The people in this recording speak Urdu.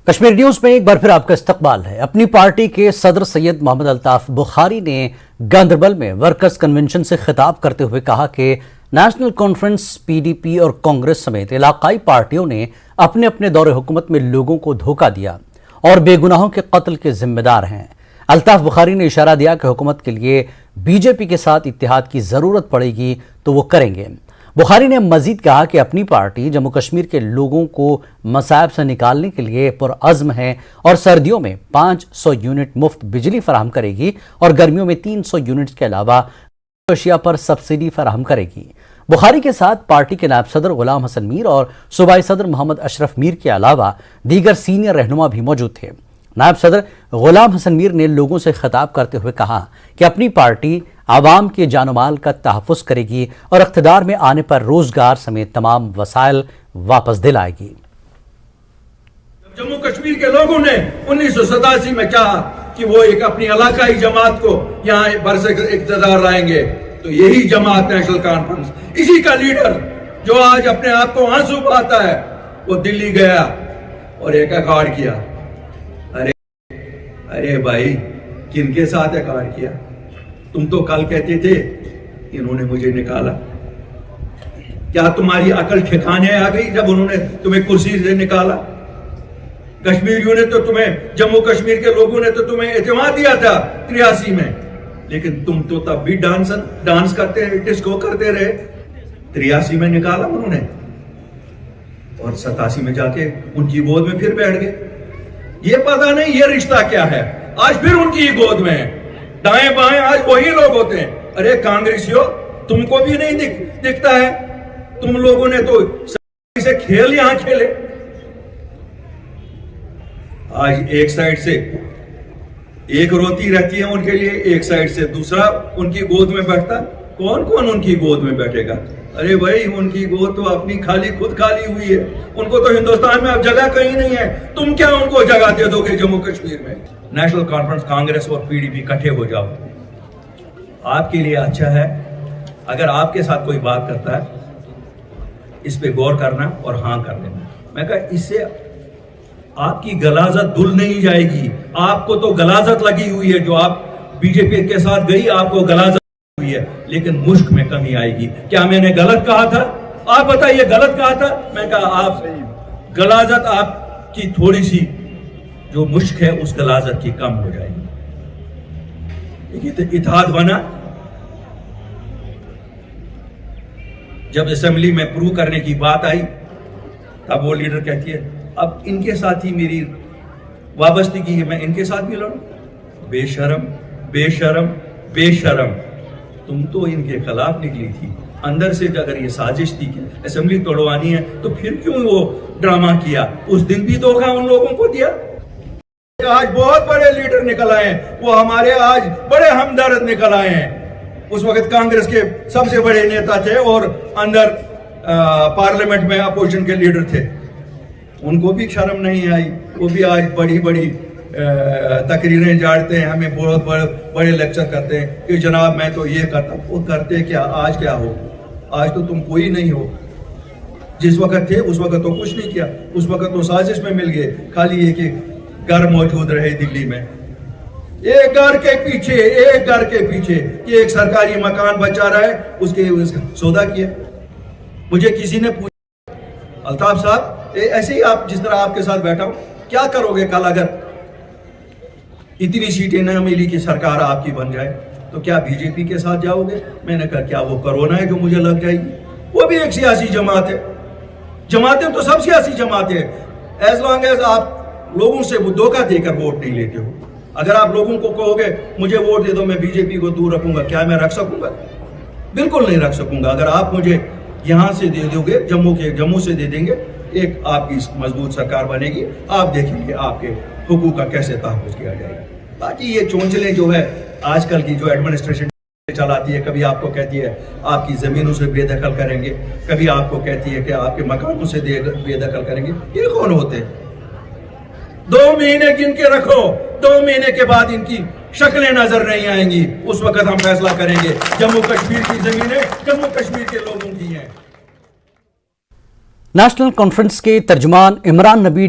کشمیر نیوز میں ایک بار پھر آپ کا استقبال ہے۔ اپنی پارٹی کے صدر سید محمد الطاف بخاری نے گاندربل میں ورکرز کنونشن سے خطاب کرتے ہوئے کہا کہ national conference, P D P اور کانگریس سمیت علاقائی پارٹیوں نے اپنے اپنے دور حکومت میں لوگوں کو دھوکہ دیا اور بے گناہوں کے قتل کے ذمہ دار ہیں۔ الطاف بخاری نے اشارہ دیا کہ حکومت کے لیے بی جے پی کے ساتھ اتحاد کی ضرورت پڑے گی تو وہ کریں گے۔ بخاری نے مزید کہا کہ اپنی پارٹی جموں کشمیر کے لوگوں کو مصائب سے نکالنے کے لیے پرعزم ہے اور سردیوں میں 500 یونٹ مفت بجلی فراہم کرے گی اور گرمیوں میں 300 یونٹ کے علاوہ اشیاء پر سبسڈی فراہم کرے گی۔ بخاری کے ساتھ پارٹی کے نائب صدر غلام حسن میر اور صوبائی صدر محمد اشرف میر کے علاوہ دیگر سینئر رہنما بھی موجود تھے۔ نائب صدر غلام حسن میر نے لوگوں سے خطاب کرتے ہوئے کہا کہ اپنی پارٹی عوام کے جان و مال کا تحفظ کرے گی اور اقتدار میں آنے پر روزگار سمیت تمام وسائل واپس دلائے گی۔ جموں کشمیر کے لوگوں نے 1987 میں چاہا کہ وہ ایک اپنی علاقائی جماعت کو یہاں برسر اقتدار لائیں گے، تو یہی جماعت نیشنل کانفرنس، اسی کا لیڈر جو آج اپنے آپ کو آنسو بہاتا ہے، وہ دلی گیا اور ایک اکارڈ کیا۔ ارے بھائی، کن کے ساتھ اکارڈ کیا؟ تم تو کل کہتے تھے انہوں نے مجھے نکالا۔ کیا تمہاری عقل ٹھکانے آ گئی جب انہوں نے تمہیں کرسی سے نکالا؟ کشمیریوں نے تو تمہیں، جموں کشمیر کے لوگوں نے تو تمہیں اعتماد دیا تھا 83 میں، لیکن تم تو تب بھی ڈانس کرتے رہے، ڈسکو کرتے رہے۔ 83 میں نکالا انہوں نے اور 87 میں جا کے ان کی گود میں پھر بیٹھ گئے۔ یہ پتہ نہیں یہ رشتہ کیا ہے، آج پھر ان کی گود میں ہے۔ دائیں بائیں آج وہی لوگ ہوتے ہیں۔ ارے کانگریسیوں، تم کو بھی نہیں دکھتا ہے؟ تم لوگوں نے تو سے کھیل یہاں کھیلے۔ آج ایک سائیڈ سے ایک روتی رہتی ہے ان کے لیے، ایک سائیڈ سے دوسرا ان کی گود میں بیٹھتا۔ کون کون ان کی گود میں بیٹھے گا؟ ارے بھائی، ان کی گود تو اپنی خود خالی ہوئی ہے، ان کو تو ہندوستان میں اب جگہ کہیں نہیں ہے۔ تم کیا ان کو جگہ دے دو گے جموں کشمیر میں؟ نیشنل کانفرنس، کانگریس اور پی ڈی پی اکٹھے ہو جاؤ، آپ کے لیے اچھا ہے۔ اگر آپ کے ساتھ کوئی بات کرتا ہے اس پہ غور کرنا اور ہاں کر دینا۔ میں کہا اس سے آپ کی غلاظت دھل نہیں جائے گی، آپ کو تو غلاظت لگی ہوئی ہے، جو آپ بی جے پی کے ساتھ گئی آپ کو غلاظت ہوئی ہے، لیکن مشق میں کمی آئے گی۔ کیا میں نے غلط کہا تھا؟ آپ بتائیے غلط کہا تھا؟ میں کہا آپ غلاظت آپ کی تھوڑی سی جو مشق ہے اس غلاظت کی کم ہو جائے گی۔ اتحاد بنا، جب اسمبلی میں پروو کرنے کی بات آئی تب وہ لیڈر کہتی ہے اب ان کے ساتھ ہی میری وابستگی ہے، میں ان کے ساتھ بھی لڑوں۔ بے شرم، بے شرم، بے شرم، تم تو ان کے خلاف نکلی تھی اندر سے۔ اگر یہ سازش تھی کہ اسمبلی توڑوانی ہے تو پھر کیوں وہ ڈرامہ کیا؟ اس دن بھی دھوکہ ان لوگوں کو دیا۔ آج بہت بڑے لیڈر نکل آئے ہیں، وہ ہمارے آج بڑے ہمدرد نکل آئے ہیں۔ اس وقت کانگریس کے سب سے بڑے نیتا تھے اور اندر پارلیمنٹ میں اپوزیشن کے لیڈر تھے، ان کو بھی شرم نہیں آئی۔ وہ بھی آج بڑی بڑی تقریریں جاڑتے ہیں، ہمیں بہت بڑے لیکچر کرتے ہیں کہ جناب میں تو یہ کرتا ہوں۔ وہ کرتے کیا؟ آج کیا ہو؟ آج تو تم کوئی نہیں ہو۔ جس وقت تھے اس وقت تو کچھ نہیں کیا، اس وقت تو سازش میں مل گئے، خالی یہ کہ گھر موجود رہے دلی میں، ایک گھر کے پیچھے کہ ایک سرکاری مکان بچا رہا ہے، اس کے سودا کیا۔ مجھے کسی نے پوچھا الطاف صاحب ایسے ہی آپ جس طرح آپ کے ساتھ بیٹھا ہوں، کیا کرو گے کل اگر اتنی سیٹیں نہ ملی کہ سرکار آپ کی بن جائے، تو کیا بی جے پی کے ساتھ جاؤ گے؟ میں نے کہا کیا وہ کرونا ہے جو مجھے لگ جائے گی؟ وہ بھی ایک سیاسی جماعت ہے، جماعتیں تو سب سیاسی جماعتیں ہیں، ایز لانگ ایز آپ لوگوں سے وہ دھوکہ دے کر ووٹ نہیں لیتے ہو۔ اگر آپ لوگوں کو کہو گے مجھے ووٹ دے دو میں بی جے پی کو دور رکھوں گا، کیا میں رکھ سکوں گا؟ بالکل نہیں رکھ سکوں گا۔ اگر آپ مجھے یہاں سے دے دو گے، جموں سے دے دیں گے، ایک آپ کی مضبوط سرکار بنے گی، آپ دیکھیں گے آپ کے حقوق کا کیسے تحفظ کیا جائے گا۔ باقی یہ چونچلیں جو ہے آج کل کی جو ایڈمنسٹریشن چلاتی ہے، کبھی آپ کو کہتی ہے آپ کی زمینوں سے بے دخل کریں گے، کبھی آپ کو کہتی ہے کہ آپ کے مکانوں سے بے دخل کریں گے۔ یہ کون ہوتے ہیں؟ 2 مہینے گن کے رکھو، 2 مہینے کے بعد ان کی شکلیں نظر نہیں آئیں گی، اس وقت ہم فیصلہ کریں گے۔ جموں کشمیر کی زمینیں جموں کشمیر کے لوگوں کی ہیں۔ نیشنل کانفرنس کے ترجمان عمران نبی